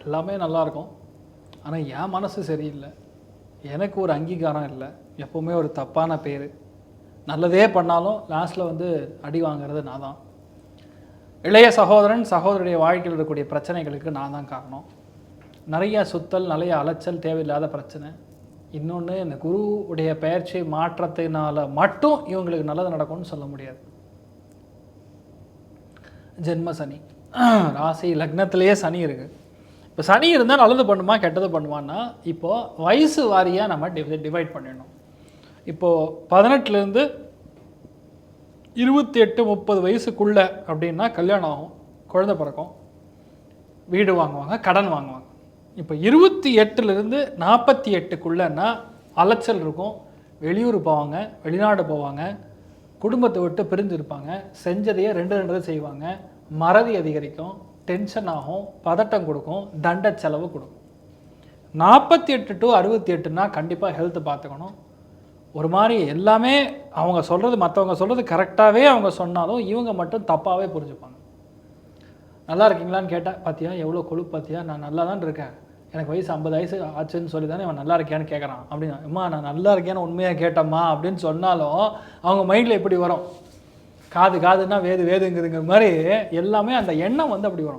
எல்லாமே நல்லாயிருக்கும். ஆனால் என் மனசு சரியில்லை, எனக்கு ஒரு அங்கீகாரம் இல்லை, எப்போவுமே ஒரு தப்பான பேர், நல்லதே பண்ணாலும் லாஸ்ட்டில் வந்து அடி வாங்கிறது நான் தான். இளைய சகோதரன் சகோதரருடைய வாழ்க்கையில் இருக்கக்கூடிய பிரச்சனைகளுக்கு நான் தான் காரணம். நிறைய சுத்தல், நிறைய அலைச்சல், தேவையில்லாத பிரச்சனை. இன்னொன்று, இந்த குரு உடைய பெயர்ச்சி மாற்றத்தினால மட்டும் இவங்களுக்கு நல்லது நடக்கும்னு சொல்ல முடியாது. ஜென்ம சனி, ராசி லக்னத்திலேயே சனி இருக்குது. இப்போ சனி இருந்தால் நல்லது பண்ணுமா கெட்டது பண்ணுவான்னா, இப்போது வயசு வாரியாக நம்ம டிவைட் பண்ணிடணும். இப்போது 18லேருந்து 28-30 வயசுக்குள்ளே அப்படின்னா கல்யாணம் ஆகும், குழந்தை பிறக்கும், வீடு வாங்குவாங்க, கடன் வாங்குவாங்க. இப்போ 28லேருந்து 48க்குள்ளேன்னா அலைச்சல் இருக்கும், வெளியூர் போவாங்க, வெளிநாடு போவாங்க, குடும்பத்தை விட்டு பிரிஞ்சு இருப்பாங்க, செஞ்சதையே 2 செய்வாங்க, மறதி அதிகரிக்கும், டென்ஷன் ஆகும், பதட்டம் கொடுக்கும், தண்ட செலவு கொடுக்கும். 48 to 68னா கண்டிப்பாக ஹெல்த்து பார்த்துக்கணும். ஒரு மாதிரி எல்லாமே அவங்க சொல்கிறது, மற்றவங்க சொல்கிறது கரெக்டாகவே அவங்க சொன்னாலும் இவங்க மட்டும் தப்பாகவே புரிஞ்சுப்பாங்க. நல்லா இருக்கீங்களான்னு கேட்டால், பார்த்தியா எவ்வளோ கொழுப்பு, பார்த்தியா நான் நல்லா தான் இருக்கேன், எனக்கு வயசு 50 வயசு ஆச்சுன்னு சொல்லி தானே இவன் நல்லா இருக்கியான்னு கேட்குறான் அப்படின்னா, அம்மா நான் நல்லா இருக்கேன்னு உண்மையாக கேட்டம்மா அப்படின்னு சொன்னாலும் அவங்க மைண்டில் எப்படி வரும், காதுன்னா வேதுங்குதுங்கிற மாதிரி எல்லாமே அந்த எண்ணம் வந்து அப்படி வரும்.